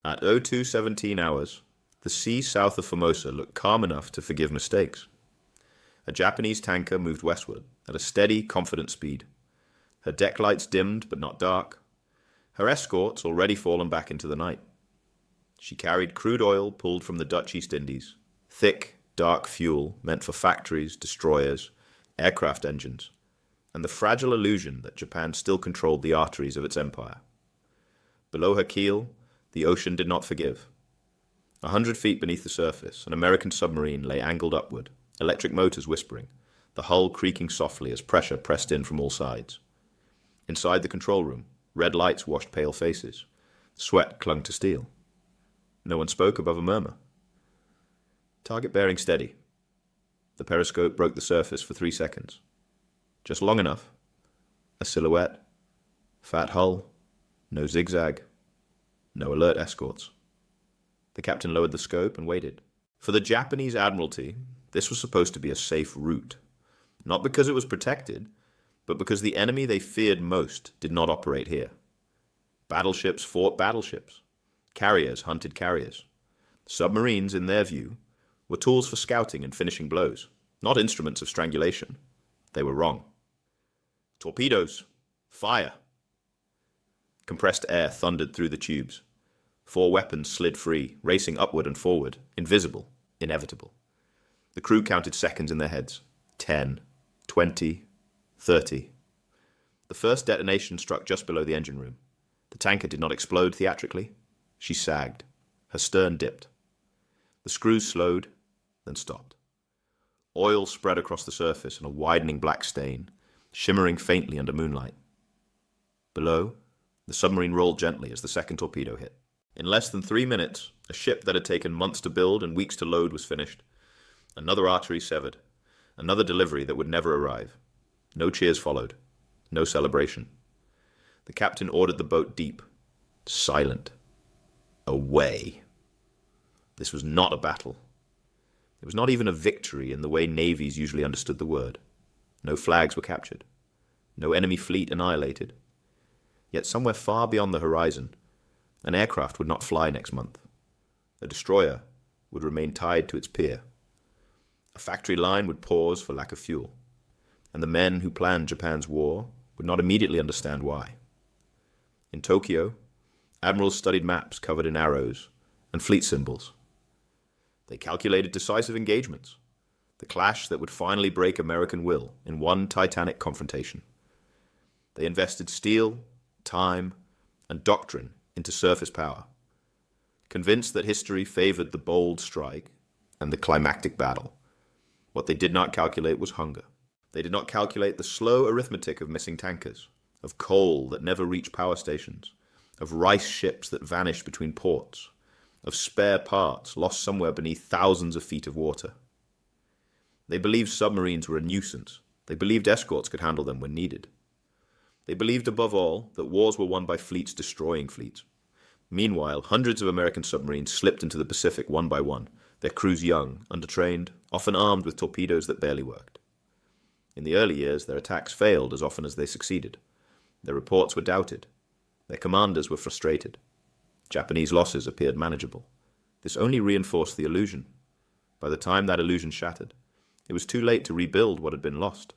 At 02:17 hours, the sea south of Formosa looked calm enough to forgive mistakes. A Japanese tanker moved westward at a steady, confident speed. Her deck lights dimmed but not dark. Her escorts already fallen back into the night. She carried crude oil pulled from the Dutch East Indies, thick, dark fuel meant for factories, destroyers, aircraft engines, and the fragile illusion that Japan still controlled the arteries of its empire. Below her keel, the ocean did not forgive. 100 feet beneath the surface, an American submarine lay angled upward, electric motors whispering, the hull creaking softly as pressure pressed in from all sides. Inside the control room, red lights washed pale faces. Sweat clung to steel. No one spoke above a murmur. Target bearing steady. The periscope broke the surface for 3 seconds. Just long enough. A silhouette. Fat hull. No zigzag. No alert escorts. The captain lowered the scope and waited. For the Japanese Admiralty, this was supposed to be a safe route. Not because it was protected, but because the enemy they feared most did not operate here. Battleships fought battleships. Carriers hunted carriers. Submarines, in their view, were tools for scouting and finishing blows, not instruments of strangulation. They were wrong. Torpedoes! Fire! Compressed air thundered through the tubes. 4 weapons slid free, racing upward and forward, invisible, inevitable. The crew counted seconds in their heads. 10, 20, 30. The first detonation struck just below the engine room. The tanker did not explode theatrically. She sagged. Her stern dipped. The screws slowed, then stopped. Oil spread across the surface in a widening black stain, shimmering faintly under moonlight. Below, the submarine rolled gently as the second torpedo hit. In less than 3 minutes, a ship that had taken months to build and weeks to load was finished. Another artery severed. Another delivery that would never arrive. No cheers followed. No celebration. The captain ordered the boat deep. Silent. Away. This was not a battle. It was not even a victory in the way navies usually understood the word. No flags were captured. No enemy fleet annihilated. Yet somewhere far beyond the horizon, an aircraft would not fly next month. A destroyer would remain tied to its pier. A factory line would pause for lack of fuel. And the men who planned Japan's war would not immediately understand why. In Tokyo, admirals studied maps covered in arrows and fleet symbols. They calculated decisive engagements, the clash that would finally break American will in one titanic confrontation. They invested steel, time, and doctrine into surface power, convinced that history favored the bold strike and the climactic battle. What they did not calculate was hunger. They did not calculate the slow arithmetic of missing tankers, of coal that never reached power stations, of rice ships that vanished between ports, of spare parts lost somewhere beneath thousands of feet of water. They believed submarines were a nuisance. They believed escorts could handle them when needed. They believed above all that wars were won by fleets destroying fleets. Meanwhile, hundreds of American submarines slipped into the Pacific one by one, their crews young, undertrained, often armed with torpedoes that barely worked. In the early years, their attacks failed as often as they succeeded. Their reports were doubted. Their commanders were frustrated. Japanese losses appeared manageable. This only reinforced the illusion. By the time that illusion shattered, it was too late to rebuild what had been lost.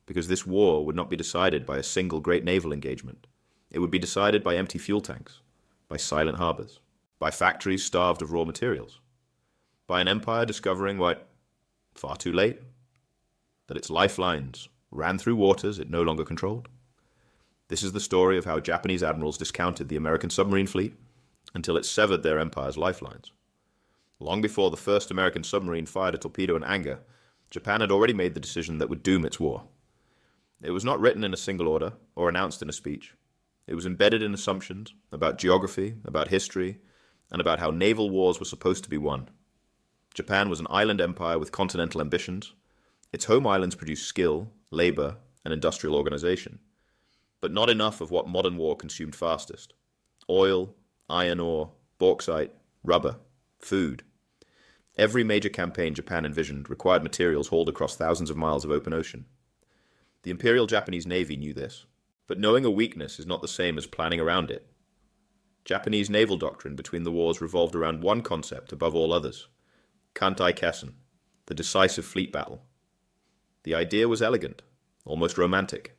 Because this war would not be decided by a single great naval engagement. It would be decided by empty fuel tanks, by silent harbors, by factories starved of raw materials, by an empire discovering what, far too late, that its lifelines ran through waters it no longer controlled. This is the story of how Japanese admirals discounted the American submarine fleet until it severed their empire's lifelines. Long before the first American submarine fired a torpedo in anger, Japan had already made the decision that would doom its war. It was not written in a single order or announced in a speech. It was embedded in assumptions about geography, about history, and about how naval wars were supposed to be won. Japan was an island empire with continental ambitions. Its home islands produced skill, labor, and industrial organization, but not enough of what modern war consumed fastest: oil, iron ore, bauxite, rubber, food. Every major campaign Japan envisioned required materials hauled across thousands of miles of open ocean. The Imperial Japanese Navy knew this, but knowing a weakness is not the same as planning around it. Japanese naval doctrine between the wars revolved around one concept above all others: Kantai-kessen, the decisive fleet battle. The idea was elegant, almost romantic.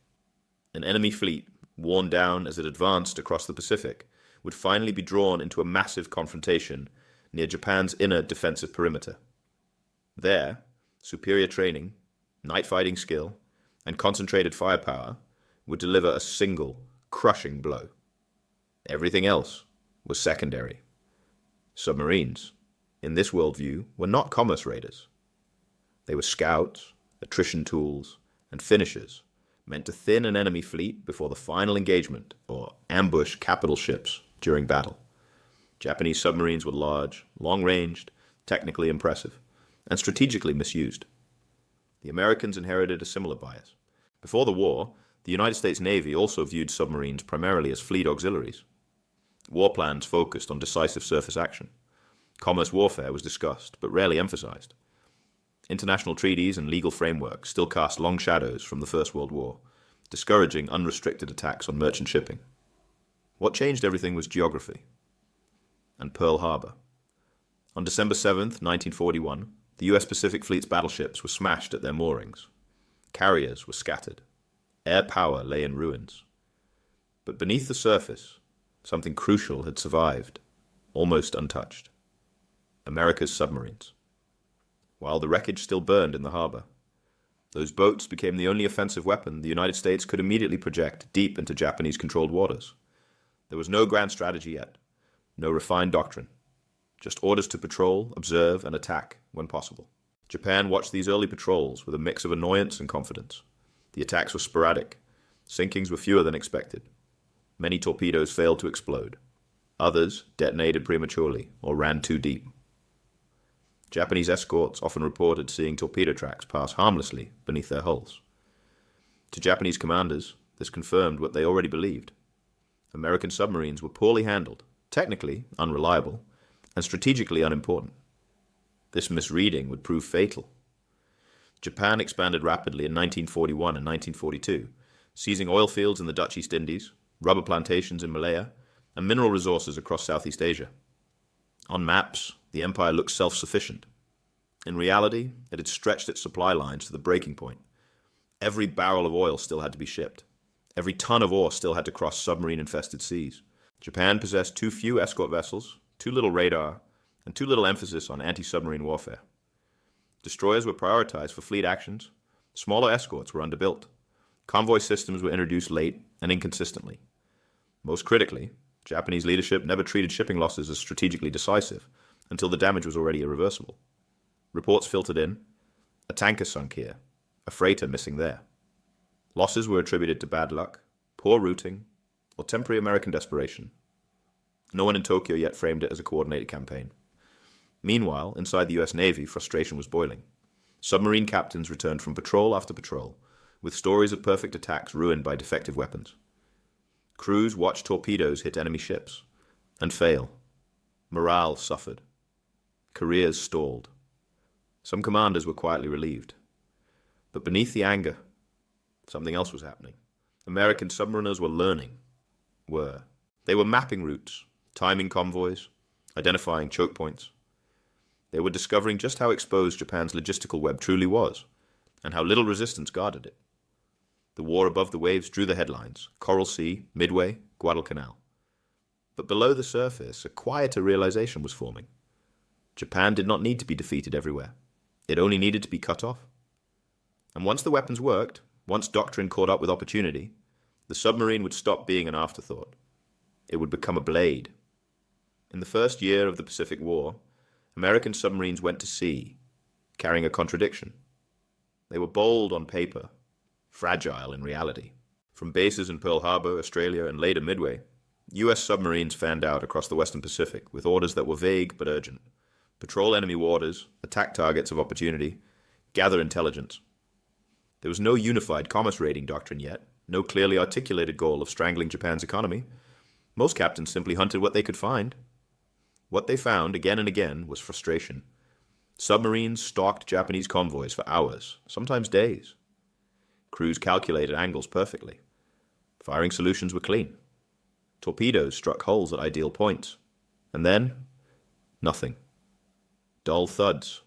An enemy fleet, worn down as it advanced across the Pacific, would finally be drawn into a massive confrontation near Japan's inner defensive perimeter. There, superior training, night fighting skill, and concentrated firepower would deliver a single, crushing blow. Everything else was secondary. Submarines, in this worldview, were not commerce raiders. They were scouts, attrition tools, and finishers, meant to thin an enemy fleet before the final engagement or ambush capital ships during battle. Japanese submarines were large, long-ranged, technically impressive, and strategically misused. The Americans inherited a similar bias. Before the war, the United States Navy also viewed submarines primarily as fleet auxiliaries. War plans focused on decisive surface action. Commerce warfare was discussed, but rarely emphasized. International treaties and legal frameworks still cast long shadows from the First World War, discouraging unrestricted attacks on merchant shipping. What changed everything was geography and Pearl Harbor. On December 7th, 1941, the U.S. Pacific Fleet's battleships were smashed at their moorings. Carriers were scattered. Air power lay in ruins. But beneath the surface, something crucial had survived, almost untouched: America's submarines. While the wreckage still burned in the harbor, those boats became the only offensive weapon the United States could immediately project deep into Japanese-controlled waters. There was no grand strategy yet, no refined doctrine, just orders to patrol, observe, and attack when possible. Japan watched these early patrols with a mix of annoyance and confidence. The attacks were sporadic. Sinkings were fewer than expected. Many torpedoes failed to explode. Others detonated prematurely or ran too deep. Japanese escorts often reported seeing torpedo tracks pass harmlessly beneath their hulls. To Japanese commanders, this confirmed what they already believed. American submarines were poorly handled, technically unreliable, and strategically unimportant. This misreading would prove fatal. Japan expanded rapidly in 1941 and 1942, seizing oil fields in the Dutch East Indies, rubber plantations in Malaya, and mineral resources across Southeast Asia. On maps, the empire looked self-sufficient. In reality, it had stretched its supply lines to the breaking point. Every barrel of oil still had to be shipped. Every ton of ore still had to cross submarine-infested seas. Japan possessed too few escort vessels, too little radar, and too little emphasis on anti-submarine warfare. Destroyers were prioritized for fleet actions. Smaller escorts were underbuilt. Convoy systems were introduced late and inconsistently. Most critically, Japanese leadership never treated shipping losses as strategically decisive until the damage was already irreversible. Reports filtered in: a tanker sunk here, a freighter missing there. Losses were attributed to bad luck, poor routing, or temporary American desperation. No one in Tokyo yet framed it as a coordinated campaign. Meanwhile, inside the U.S. Navy, frustration was boiling. Submarine captains returned from patrol after patrol, with stories of perfect attacks ruined by defective weapons. Crews watched torpedoes hit enemy ships and fail. Morale suffered. Careers stalled. Some commanders were quietly relieved. But beneath the anger, something else was happening. American submariners were learning. They were mapping routes, timing convoys, identifying choke points. They were discovering just how exposed Japan's logistical web truly was, and how little resistance guarded it. The war above the waves drew the headlines: Coral Sea, Midway, Guadalcanal. But below the surface, a quieter realization was forming. Japan did not need to be defeated everywhere. It only needed to be cut off. And once the weapons worked, once doctrine caught up with opportunity, the submarine would stop being an afterthought. It would become a blade. In the first year of the Pacific War, American submarines went to sea, carrying a contradiction. They were bold on paper, fragile in reality. From bases in Pearl Harbor, Australia, and later Midway, U.S. submarines fanned out across the Western Pacific with orders that were vague but urgent: patrol enemy waters, attack targets of opportunity, gather intelligence. There was no unified commerce raiding doctrine yet, no clearly articulated goal of strangling Japan's economy. Most captains simply hunted what they could find. What they found, again and again, was frustration. Submarines stalked Japanese convoys for hours, sometimes days. Crews calculated angles perfectly. Firing solutions were clean. Torpedoes struck holes at ideal points. And then, nothing. Dull thuds.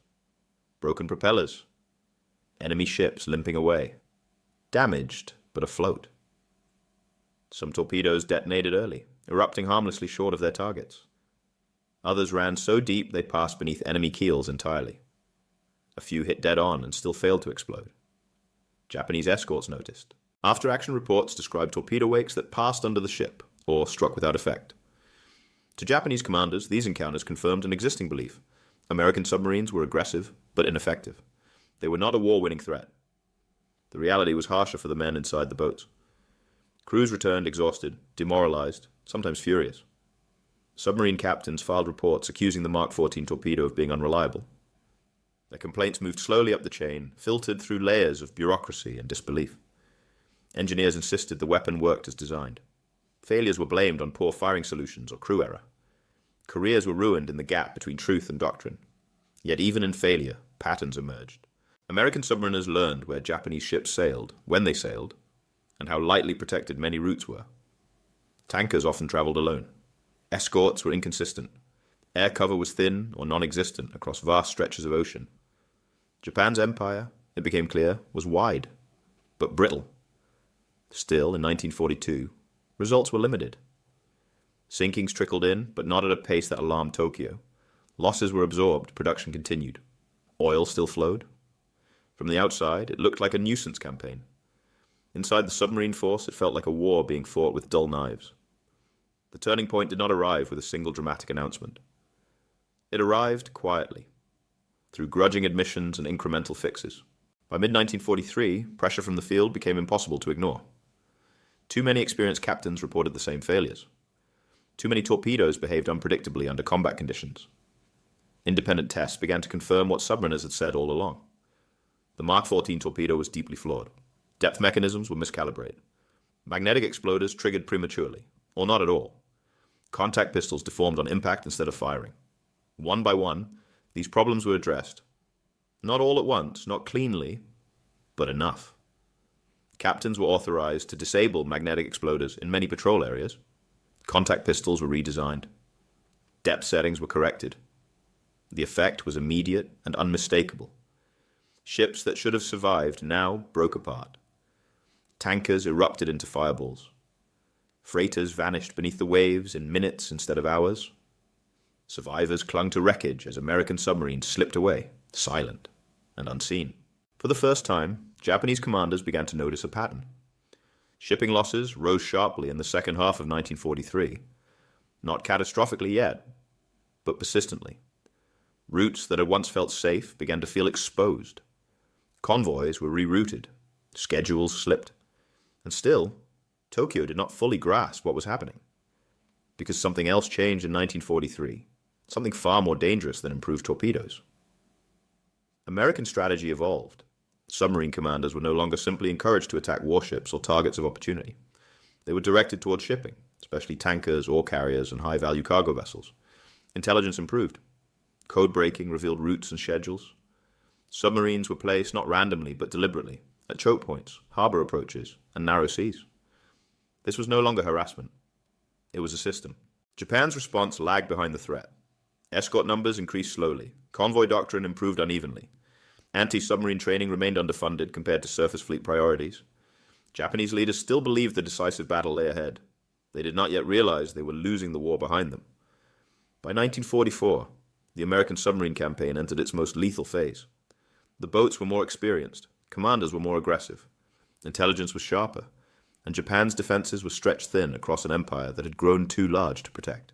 Broken propellers. Enemy ships limping away. Damaged, but afloat. Some torpedoes detonated early, erupting harmlessly short of their targets. Others ran so deep they passed beneath enemy keels entirely. A few hit dead on and still failed to explode. Japanese escorts noticed. After-action reports described torpedo wakes that passed under the ship, or struck without effect. To Japanese commanders, these encounters confirmed an existing belief. American submarines were aggressive, but ineffective. They were not a war-winning threat. The reality was harsher for the men inside the boats. Crews returned exhausted, demoralized, sometimes furious. Submarine captains filed reports accusing the Mark 14 torpedo of being unreliable. Their complaints moved slowly up the chain, filtered through layers of bureaucracy and disbelief. Engineers insisted the weapon worked as designed. Failures were blamed on poor firing solutions or crew error. Careers were ruined in the gap between truth and doctrine. Yet even in failure, patterns emerged. American submariners learned where Japanese ships sailed, when they sailed, and how lightly protected many routes were. Tankers often traveled alone. Escorts were inconsistent. Air cover was thin or non-existent across vast stretches of ocean. Japan's empire, it became clear, was wide, but brittle. Still, in 1942, results were limited. Sinkings trickled in, but not at a pace that alarmed Tokyo. Losses were absorbed, production continued. Oil still flowed. From the outside, it looked like a nuisance campaign. Inside the submarine force, it felt like a war being fought with dull knives. The turning point did not arrive with a single dramatic announcement. It arrived quietly, through grudging admissions and incremental fixes. By mid-1943, pressure from the field became impossible to ignore. Too many experienced captains reported the same failures. Too many torpedoes behaved unpredictably under combat conditions. Independent tests began to confirm what submariners had said all along. The Mark 14 torpedo was deeply flawed. Depth mechanisms were miscalibrated. Magnetic exploders triggered prematurely, or not at all. Contact pistols deformed on impact instead of firing. One by one, these problems were addressed. Not all at once, not cleanly, but enough. Captains were authorized to disable magnetic exploders in many patrol areas. Contact pistols were redesigned. Depth settings were corrected. The effect was immediate and unmistakable. Ships that should have survived now broke apart. Tankers erupted into fireballs. Freighters vanished beneath the waves in minutes instead of hours. Survivors clung to wreckage as American submarines slipped away, silent and unseen. For the first time, Japanese commanders began to notice a pattern. Shipping losses rose sharply in the second half of 1943. Not catastrophically yet, but persistently. Routes that had once felt safe began to feel exposed. Convoys were rerouted. Schedules slipped. And still, Tokyo did not fully grasp what was happening. Because something else changed in 1943. Something far more dangerous than improved torpedoes. American strategy evolved. Submarine commanders were no longer simply encouraged to attack warships or targets of opportunity. They were directed toward shipping, especially tankers, ore carriers, and high-value cargo vessels. Intelligence improved. Code breaking revealed routes and schedules. Submarines were placed not randomly but deliberately, at choke points, harbor approaches, and narrow seas. This was no longer harassment. It was a system. Japan's response lagged behind the threat. Escort numbers increased slowly. Convoy doctrine improved unevenly. Anti-submarine training remained underfunded compared to surface fleet priorities. Japanese leaders still believed the decisive battle lay ahead. They did not yet realize they were losing the war behind them. By 1944, the American submarine campaign entered its most lethal phase. The boats were more experienced. Commanders were more aggressive. Intelligence was sharper. And Japan's defenses were stretched thin across an empire that had grown too large to protect.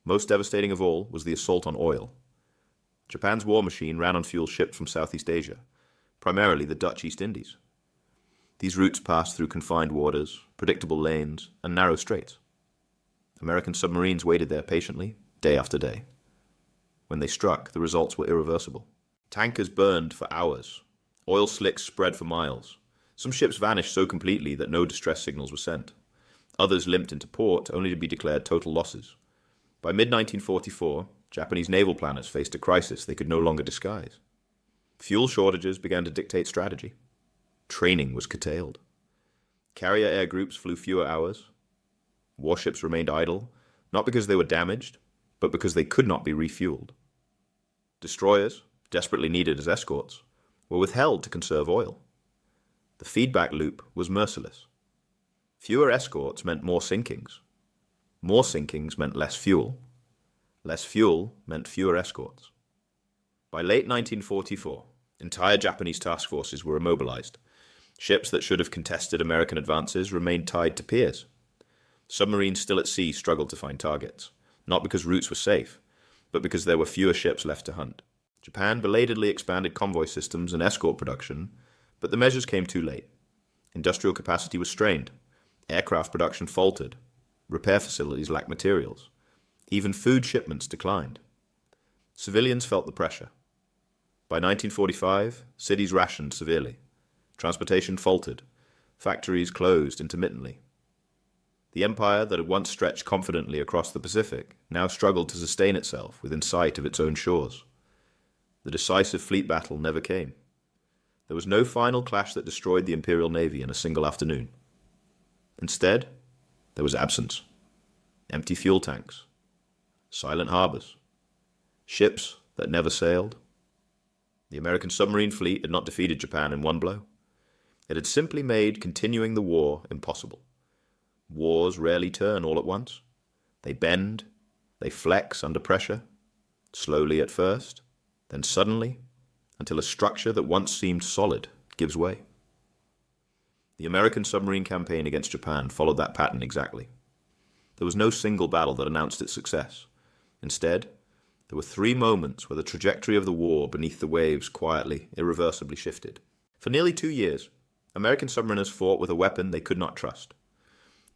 Most devastating of all was the assault on oil. Japan's war machine ran on fuel shipped from Southeast Asia, primarily the Dutch East Indies. These routes passed through confined waters, predictable lanes, and narrow straits. American submarines waited there patiently, day after day. When they struck, the results were irreversible. Tankers burned for hours. Oil slicks spread for miles. Some ships vanished so completely that no distress signals were sent. Others limped into port only to be declared total losses. By mid-1944, Japanese naval planners faced a crisis they could no longer disguise. Fuel shortages began to dictate strategy. Training was curtailed. Carrier air groups flew fewer hours. Warships remained idle, not because they were damaged, but because they could not be refueled. Destroyers, desperately needed as escorts, were withheld to conserve oil. The feedback loop was merciless. Fewer escorts meant more sinkings. More sinkings meant less fuel. Less fuel meant fewer escorts. By late 1944, entire Japanese task forces were immobilized. Ships that should have contested American advances remained tied to piers. Submarines still at sea struggled to find targets, not because routes were safe, but because there were fewer ships left to hunt. Japan belatedly expanded convoy systems and escort production, but the measures came too late. Industrial capacity was strained. Aircraft production faltered. Repair facilities lacked materials. Even food shipments declined. Civilians felt the pressure. By 1945, cities rationed severely. Transportation faltered. Factories closed intermittently. The empire that had once stretched confidently across the Pacific now struggled to sustain itself within sight of its own shores. The decisive fleet battle never came. There was no final clash that destroyed the Imperial Navy in a single afternoon. Instead, there was absence. Empty fuel tanks. Silent harbors. Ships that never sailed. The American submarine fleet had not defeated Japan in one blow. It had simply made continuing the war impossible. Wars rarely turn all at once. They bend, they flex under pressure, slowly at first, then suddenly, until a structure that once seemed solid gives way. The American submarine campaign against Japan followed that pattern exactly. There was no single battle that announced its success. Instead, there were 3 moments where the trajectory of the war beneath the waves quietly, irreversibly shifted. For nearly 2 years, American submariners fought with a weapon they could not trust.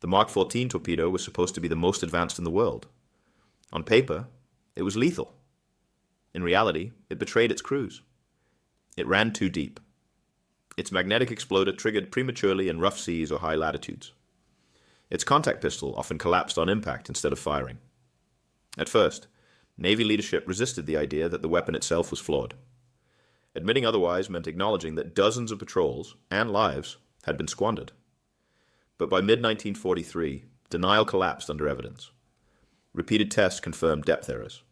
The Mark 14 torpedo was supposed to be the most advanced in the world. On paper, it was lethal. In reality, it betrayed its crews. It ran too deep. Its magnetic exploder triggered prematurely in rough seas or high latitudes. Its contact pistol often collapsed on impact instead of firing. At first, Navy leadership resisted the idea that the weapon itself was flawed. Admitting otherwise meant acknowledging that dozens of patrols and lives had been squandered. But by mid-1943, denial collapsed under evidence. Repeated tests confirmed depth errors.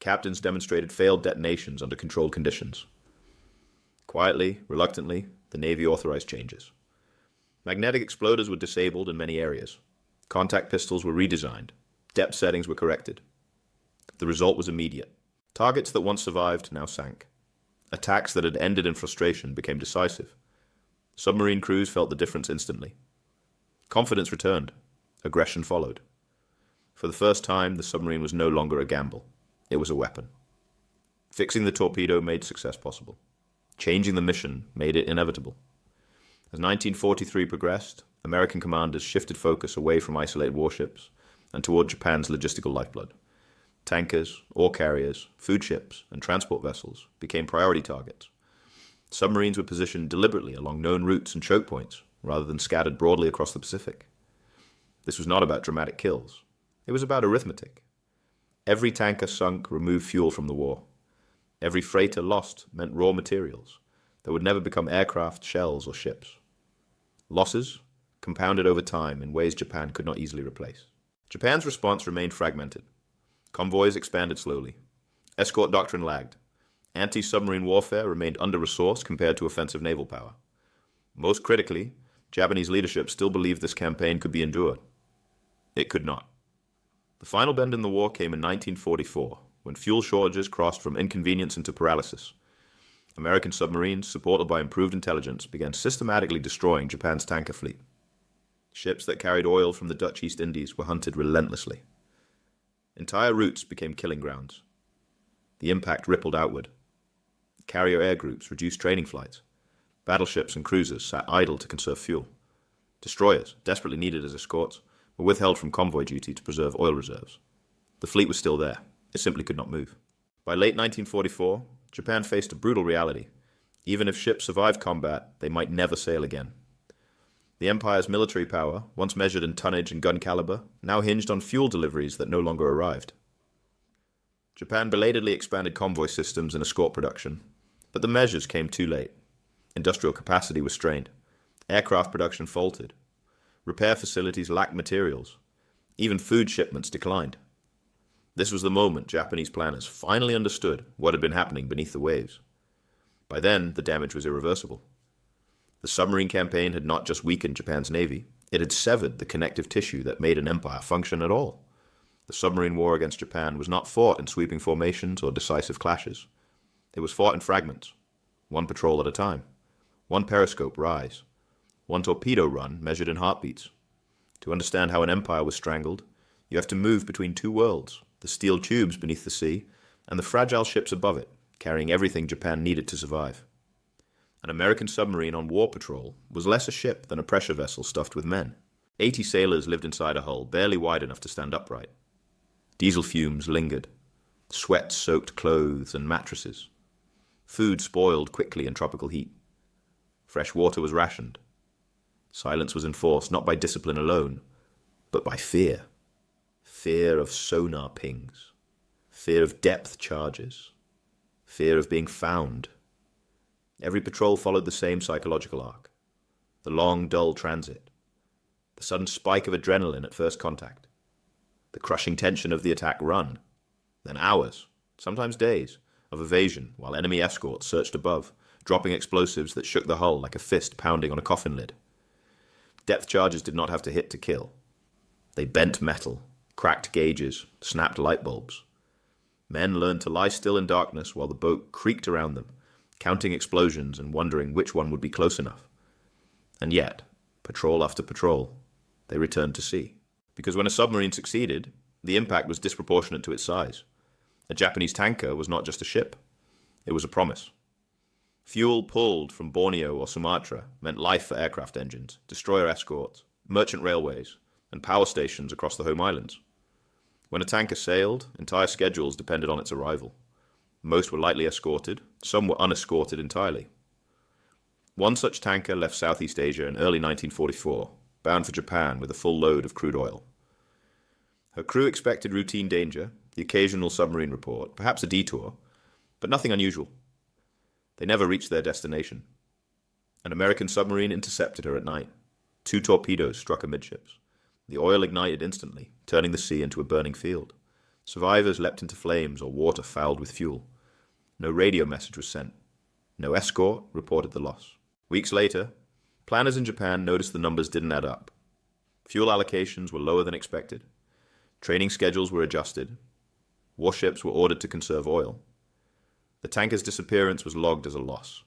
Captains demonstrated failed detonations under controlled conditions. Quietly, reluctantly, the Navy authorized changes. Magnetic exploders were disabled in many areas. Contact pistols were redesigned. Depth settings were corrected. The result was immediate. Targets that once survived now sank. Attacks that had ended in frustration became decisive. Submarine crews felt the difference instantly. Confidence returned. Aggression followed. For the first time, the submarine was no longer a gamble. It was a weapon. Fixing the torpedo made success possible. Changing the mission made it inevitable. As 1943 progressed, American commanders shifted focus away from isolated warships and toward Japan's logistical lifeblood. Tankers, ore carriers, food ships, and transport vessels became priority targets. Submarines were positioned deliberately along known routes and choke points, rather than scattered broadly across the Pacific. This was not about dramatic kills. It was about arithmetic. Every tanker sunk removed fuel from the war. Every freighter lost meant raw materials that would never become aircraft, shells, or ships. Losses compounded over time in ways Japan could not easily replace. Japan's response remained fragmented. Convoys expanded slowly. Escort doctrine lagged. Anti-submarine warfare remained under-resourced compared to offensive naval power. Most critically, Japanese leadership still believed this campaign could be endured. It could not. The final bend in the war came in 1944, when fuel shortages crossed from inconvenience into paralysis. American submarines, supported by improved intelligence, began systematically destroying Japan's tanker fleet. Ships that carried oil from the Dutch East Indies were hunted relentlessly. Entire routes became killing grounds. The impact rippled outward. Carrier air groups reduced training flights. Battleships and cruisers sat idle to conserve fuel. Destroyers, desperately needed as escorts, were withheld from convoy duty to preserve oil reserves. The fleet was still there. It simply could not move. By late 1944, Japan faced a brutal reality. Even if ships survived combat, they might never sail again. The empire's military power, once measured in tonnage and gun caliber, now hinged on fuel deliveries that no longer arrived. Japan belatedly expanded convoy systems and escort production, but the measures came too late. Industrial capacity was strained. Aircraft production faltered. Repair facilities lacked materials. Even food shipments declined. This was the moment Japanese planners finally understood what had been happening beneath the waves. By then, the damage was irreversible. The submarine campaign had not just weakened Japan's navy, it had severed the connective tissue that made an empire function at all. The submarine war against Japan was not fought in sweeping formations or decisive clashes. It was fought in fragments, one patrol at a time, one periscope rise, one torpedo run measured in heartbeats. To understand how an empire was strangled, you have to move between two worlds, the steel tubes beneath the sea and the fragile ships above it, carrying everything Japan needed to survive. An American submarine on war patrol was less a ship than a pressure vessel stuffed with men. 80 sailors lived inside a hull barely wide enough to stand upright. Diesel fumes lingered. Sweat soaked clothes and mattresses. Food spoiled quickly in tropical heat. Fresh water was rationed. Silence was enforced not by discipline alone, but by fear. Fear of sonar pings. Fear of depth charges. Fear of being found. Every patrol followed the same psychological arc. The long, dull transit. The sudden spike of adrenaline at first contact. The crushing tension of the attack run. Then hours, sometimes days, of evasion while enemy escorts searched above, dropping explosives that shook the hull like a fist pounding on a coffin lid. Depth charges did not have to hit to kill. They bent metal, cracked gauges, snapped light bulbs. Men learned to lie still in darkness while the boat creaked around them, counting explosions and wondering which one would be close enough. And yet, patrol after patrol, they returned to sea. Because when a submarine succeeded, the impact was disproportionate to its size. A Japanese tanker was not just a ship. It was a promise. Fuel pulled from Borneo or Sumatra meant life for aircraft engines, destroyer escorts, merchant railways, and power stations across the home islands. When a tanker sailed, entire schedules depended on its arrival. Most were lightly escorted, some were unescorted entirely. One such tanker left Southeast Asia in early 1944, bound for Japan with a full load of crude oil. Her crew expected routine danger, the occasional submarine report, perhaps a detour, but nothing unusual. They never reached their destination. An American submarine intercepted her at night. 2 torpedoes struck amidships. The oil ignited instantly, turning the sea into a burning field. Survivors leapt into flames or water fouled with fuel. No radio message was sent. No escort reported the loss. Weeks later, planners in Japan noticed the numbers didn't add up. Fuel allocations were lower than expected. Training schedules were adjusted. Warships were ordered to conserve oil. The tanker's disappearance was logged as a loss.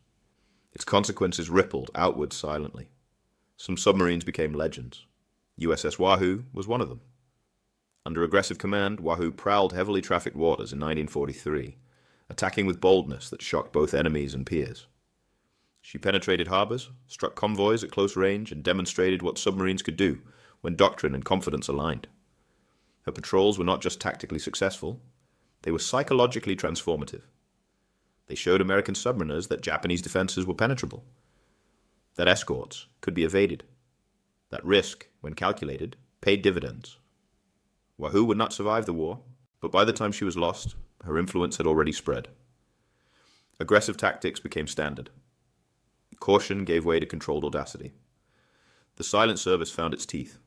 Its consequences rippled outwards silently. Some submarines became legends. USS Wahoo was one of them. Under aggressive command, Wahoo prowled heavily trafficked waters in 1943, attacking with boldness that shocked both enemies and peers. She penetrated harbors, struck convoys at close range, and demonstrated what submarines could do when doctrine and confidence aligned. Her patrols were not just tactically successful, they were psychologically transformative. They showed American submariners that Japanese defenses were penetrable, that escorts could be evaded, that risk, when calculated, paid dividends. Wahoo would not survive the war, but by the time she was lost, her influence had already spread. Aggressive tactics became standard. Caution gave way to controlled audacity. The silent service found its teeth.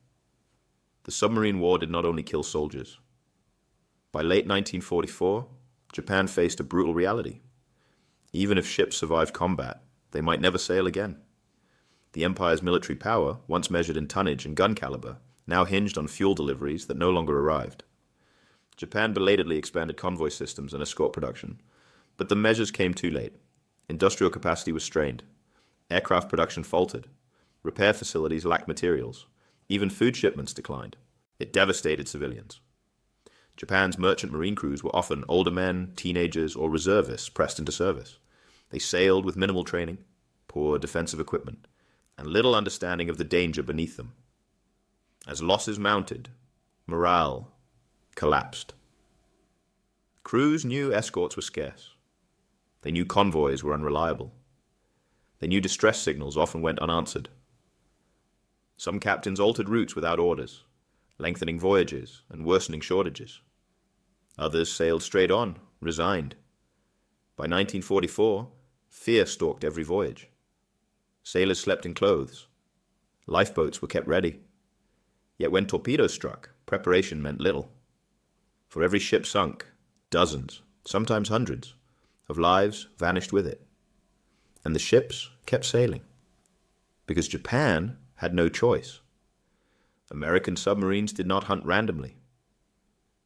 The submarine war did not only kill soldiers. By late 1944, Japan faced a brutal reality. Even if ships survived combat, they might never sail again. The empire's military power, once measured in tonnage and gun caliber, now hinged on fuel deliveries that no longer arrived. Japan belatedly expanded convoy systems and escort production, but the measures came too late. Industrial capacity was strained. Aircraft production faltered. Repair facilities lacked materials. Even food shipments declined. It devastated civilians. Japan's merchant marine crews were often older men, teenagers, or reservists pressed into service. They sailed with minimal training, poor defensive equipment, and little understanding of the danger beneath them. As losses mounted, morale collapsed. Crews knew escorts were scarce. They knew convoys were unreliable. They knew distress signals often went unanswered. Some captains altered routes without orders, lengthening voyages and worsening shortages. Others sailed straight on, resigned. By 1944, fear stalked every voyage. Sailors slept in clothes. Lifeboats were kept ready. Yet when torpedoes struck, preparation meant little. For every ship sunk, dozens, sometimes hundreds, of lives vanished with it. And the ships kept sailing. Because Japan had no choice. American submarines did not hunt randomly.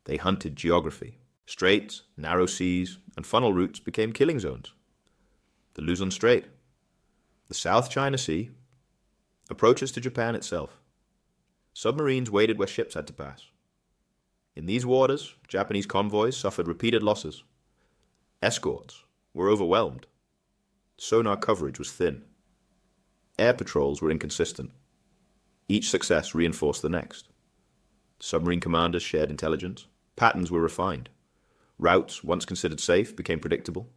They hunted geography. Straits, narrow seas, and funnel routes became killing zones. The Luzon Strait, the South China Sea, approaches to Japan itself. Submarines waited where ships had to pass. In these waters, Japanese convoys suffered repeated losses. Escorts were overwhelmed. Sonar coverage was thin. Air patrols were inconsistent. Each success reinforced the next. Submarine commanders shared intelligence. Patterns were refined. Routes, once considered safe, became predictable.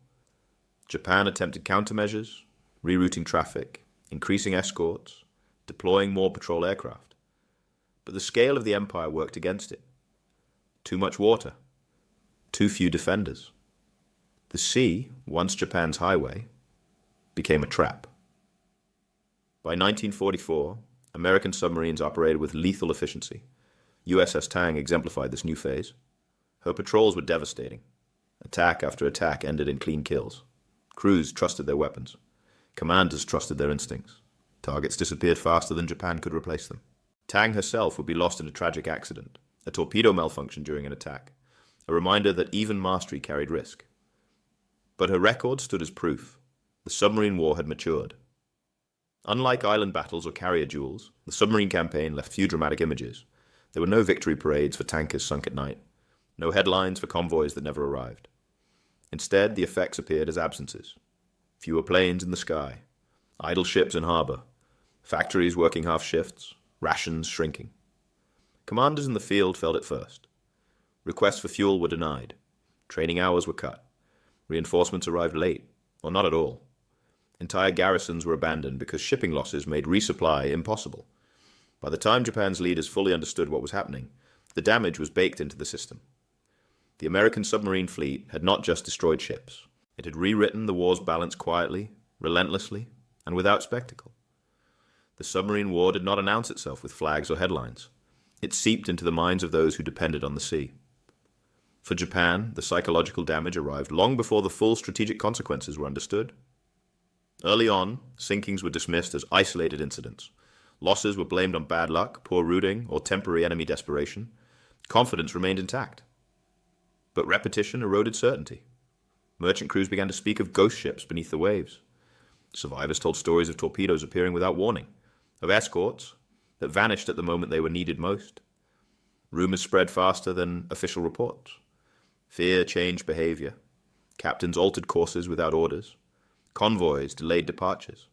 Japan attempted countermeasures, rerouting traffic, increasing escorts, deploying more patrol aircraft. But the scale of the empire worked against it. Too much water. Too few defenders. The sea, once Japan's highway, became a trap. By 1944, American submarines operated with lethal efficiency. USS Tang exemplified this new phase. Her patrols were devastating. Attack after attack ended in clean kills. Crews trusted their weapons. Commanders trusted their instincts. Targets disappeared faster than Japan could replace them. Tang herself would be lost in a tragic accident, a torpedo malfunction during an attack, a reminder that even mastery carried risk. But her record stood as proof. The submarine war had matured. Unlike island battles or carrier duels, the submarine campaign left few dramatic images. There were no victory parades for tankers sunk at night, no headlines for convoys that never arrived. Instead, the effects appeared as absences. Fewer planes in the sky, idle ships in harbor, factories working half shifts, rations shrinking. Commanders in the field felt it first. Requests for fuel were denied. Training hours were cut. Reinforcements arrived late, or not at all. Entire garrisons were abandoned because shipping losses made resupply impossible. By the time Japan's leaders fully understood what was happening, the damage was baked into the system. The American submarine fleet had not just destroyed ships. It had rewritten the war's balance quietly, relentlessly, and without spectacle. The submarine war did not announce itself with flags or headlines. It seeped into the minds of those who depended on the sea. For Japan, the psychological damage arrived long before the full strategic consequences were understood. Early on, sinkings were dismissed as isolated incidents. Losses were blamed on bad luck, poor routing, or temporary enemy desperation. Confidence remained intact. But repetition eroded certainty. Merchant crews began to speak of ghost ships beneath the waves. Survivors told stories of torpedoes appearing without warning, of escorts that vanished at the moment they were needed most. Rumors spread faster than official reports. Fear changed behavior. Captains altered courses without orders. Convoys delayed departures.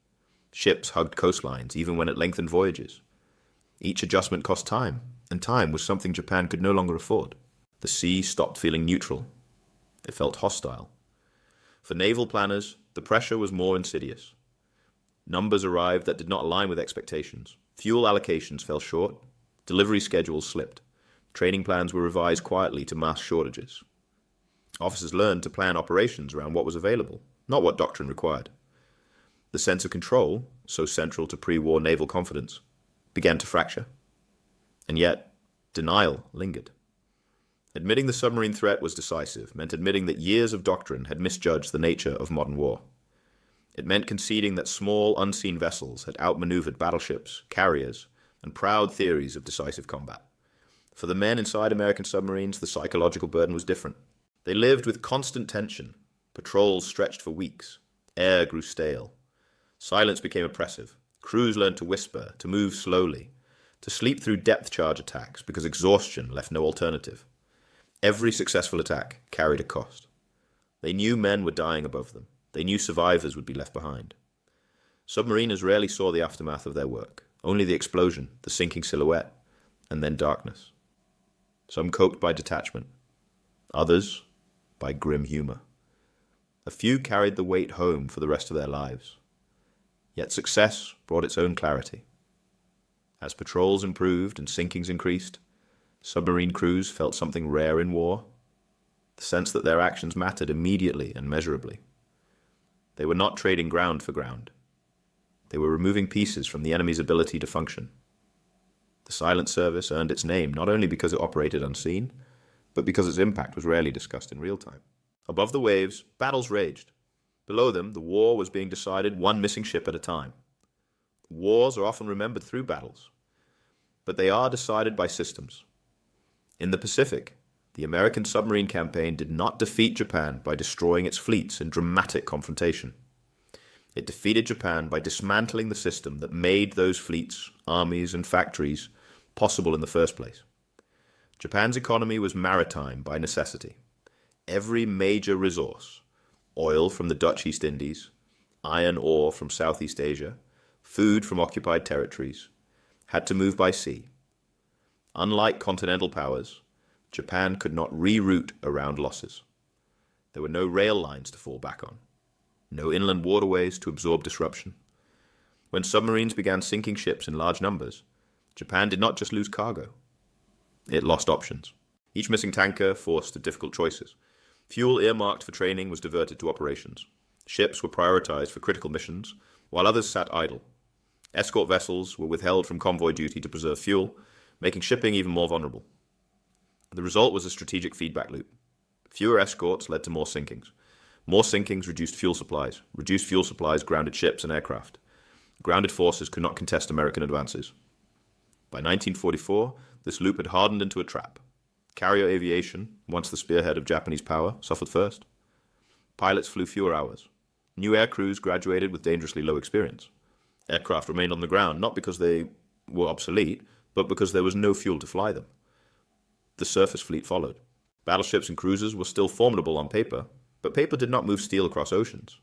Ships hugged coastlines even when it lengthened voyages. Each adjustment cost time, and time was something Japan could no longer afford. The sea stopped feeling neutral. It felt hostile. For naval planners, the pressure was more insidious. Numbers arrived that did not align with expectations. Fuel allocations fell short. Delivery schedules slipped. Training plans were revised quietly to mask shortages. Officers learned to plan operations around what was available, not what doctrine required. The sense of control, so central to pre-war naval confidence, began to fracture. And yet, denial lingered. Admitting the submarine threat was decisive meant admitting that years of doctrine had misjudged the nature of modern war. It meant conceding that small, unseen vessels had outmaneuvered battleships, carriers, and proud theories of decisive combat. For the men inside American submarines, the psychological burden was different. They lived with constant tension. Patrols stretched for weeks. Air grew stale. Silence became oppressive. Crews learned to whisper, to move slowly, to sleep through depth charge attacks because exhaustion left no alternative. Every successful attack carried a cost. They knew men were dying above them. They knew survivors would be left behind. Submariners rarely saw the aftermath of their work, only the explosion, the sinking silhouette, and then darkness. Some coped by detachment, others by grim humor. A few carried the weight home for the rest of their lives. Yet success brought its own clarity. As patrols improved and sinkings increased, submarine crews felt something rare in war, the sense that their actions mattered immediately and measurably. They were not trading ground for ground. They were removing pieces from the enemy's ability to function. The silent service earned its name not only because it operated unseen, but because its impact was rarely discussed in real time. Above the waves, battles raged. Below them, the war was being decided one missing ship at a time. Wars are often remembered through battles, but they are decided by systems. In the Pacific, the American submarine campaign did not defeat Japan by destroying its fleets in dramatic confrontation. It defeated Japan by dismantling the system that made those fleets, armies, and factories possible in the first place. Japan's economy was maritime by necessity. Every major resource, oil from the Dutch East Indies, iron ore from Southeast Asia, food from occupied territories, had to move by sea. Unlike continental powers, Japan could not reroute around losses. There were no rail lines to fall back on, no inland waterways to absorb disruption. When submarines began sinking ships in large numbers, Japan did not just lose cargo. It lost options. Each missing tanker forced difficult choices. Fuel earmarked for training was diverted to operations. Ships were prioritized for critical missions, while others sat idle. Escort vessels were withheld from convoy duty to preserve fuel, making shipping even more vulnerable. The result was a strategic feedback loop. Fewer escorts led to more sinkings. More sinkings reduced fuel supplies. Reduced fuel supplies grounded ships and aircraft. Grounded forces could not contest American advances. By 1944, this loop had hardened into a trap. Carrier aviation, once the spearhead of Japanese power, suffered first. Pilots flew fewer hours. New air crews graduated with dangerously low experience. Aircraft remained on the ground not because they were obsolete, but because there was no fuel to fly them. The surface fleet followed. Battleships and cruisers were still formidable on paper, but paper did not move steel across oceans.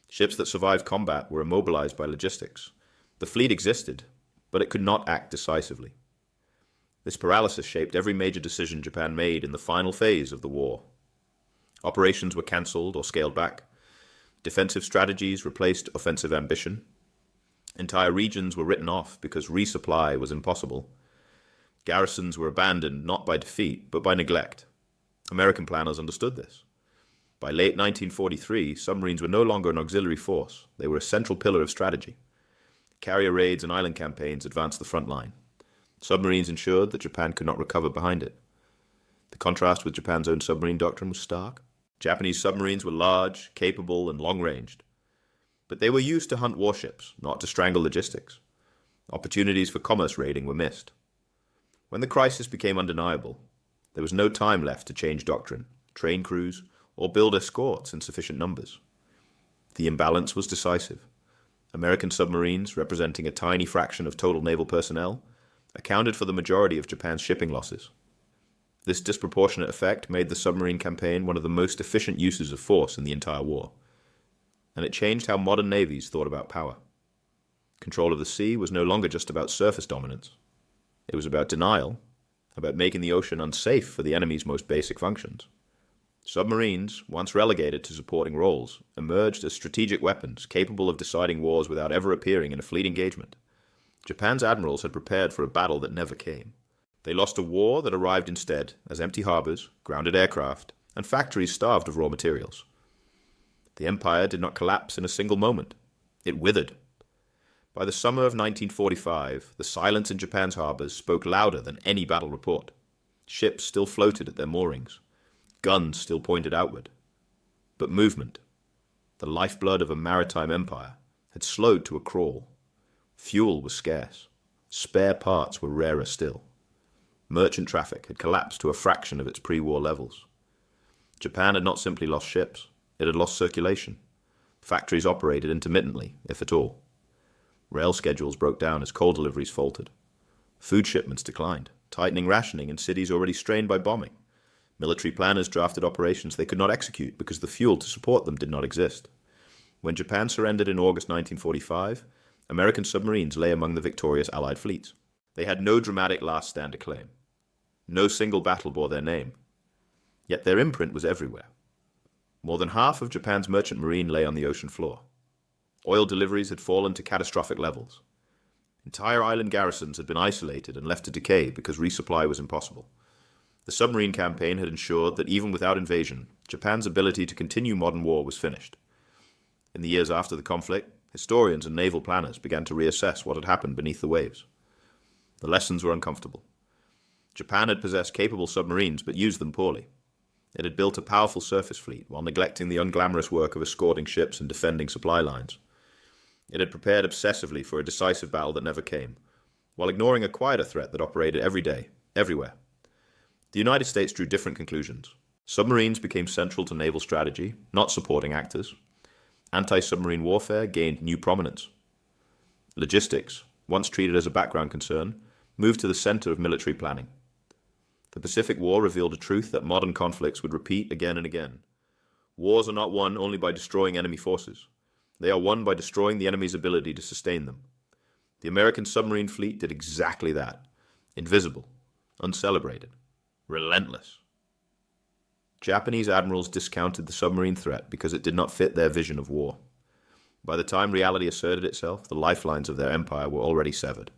Ships that survived combat were immobilized by logistics. The fleet existed, but it could not act decisively. This paralysis shaped every major decision Japan made in the final phase of the war. Operations were cancelled or scaled back. Defensive strategies replaced offensive ambition. Entire regions were written off because resupply was impossible. Garrisons were abandoned not by defeat, but by neglect. American planners understood this. By late 1943, submarines were no longer an auxiliary force. They were a central pillar of strategy. Carrier raids and island campaigns advanced the front line. Submarines ensured that Japan could not recover behind it. The contrast with Japan's own submarine doctrine was stark. Japanese submarines were large, capable, and long-ranged. But they were used to hunt warships, not to strangle logistics. Opportunities for commerce raiding were missed. When the crisis became undeniable, there was no time left to change doctrine, train crews, or build escorts in sufficient numbers. The imbalance was decisive. American submarines, representing a tiny fraction of total naval personnel, accounted for the majority of Japan's shipping losses. This disproportionate effect made the submarine campaign one of the most efficient uses of force in the entire war. And it changed how modern navies thought about power. Control of the sea was no longer just about surface dominance. It was about denial, about making the ocean unsafe for the enemy's most basic functions. Submarines, once relegated to supporting roles, emerged as strategic weapons capable of deciding wars without ever appearing in a fleet engagement. Japan's admirals had prepared for a battle that never came. They lost a war that arrived instead as empty harbors, grounded aircraft, and factories starved of raw materials. The empire did not collapse in a single moment. It withered. By the summer of 1945, the silence in Japan's harbors spoke louder than any battle report. Ships still floated at their moorings. Guns still pointed outward. But movement, the lifeblood of a maritime empire, had slowed to a crawl. Fuel was scarce. Spare parts were rarer still. Merchant traffic had collapsed to a fraction of its pre-war levels. Japan had not simply lost ships, it had lost circulation. Factories operated intermittently, if at all. Rail schedules broke down as coal deliveries faltered. Food shipments declined, tightening rationing in cities already strained by bombing. Military planners drafted operations they could not execute because the fuel to support them did not exist. When Japan surrendered in August 1945, American submarines lay among the victorious Allied fleets. They had no dramatic last stand to claim. No single battle bore their name. Yet their imprint was everywhere. More than half of Japan's merchant marine lay on the ocean floor. Oil deliveries had fallen to catastrophic levels. Entire island garrisons had been isolated and left to decay because resupply was impossible. The submarine campaign had ensured that even without invasion, Japan's ability to continue modern war was finished. In the years after the conflict, historians and naval planners began to reassess what had happened beneath the waves. The lessons were uncomfortable. Japan had possessed capable submarines, but used them poorly. It had built a powerful surface fleet while neglecting the unglamorous work of escorting ships and defending supply lines. It had prepared obsessively for a decisive battle that never came, while ignoring a quieter threat that operated every day, everywhere. The United States drew different conclusions. Submarines became central to naval strategy, not supporting actors. Anti-submarine warfare gained new prominence. Logistics, once treated as a background concern, moved to the center of military planning. The Pacific War revealed a truth that modern conflicts would repeat again and again. Wars are not won only by destroying enemy forces. They are won by destroying the enemy's ability to sustain them. The American submarine fleet did exactly that. Invisible, uncelebrated, relentless. Japanese admirals discounted the submarine threat because it did not fit their vision of war. By the time reality asserted itself, the lifelines of their empire were already severed.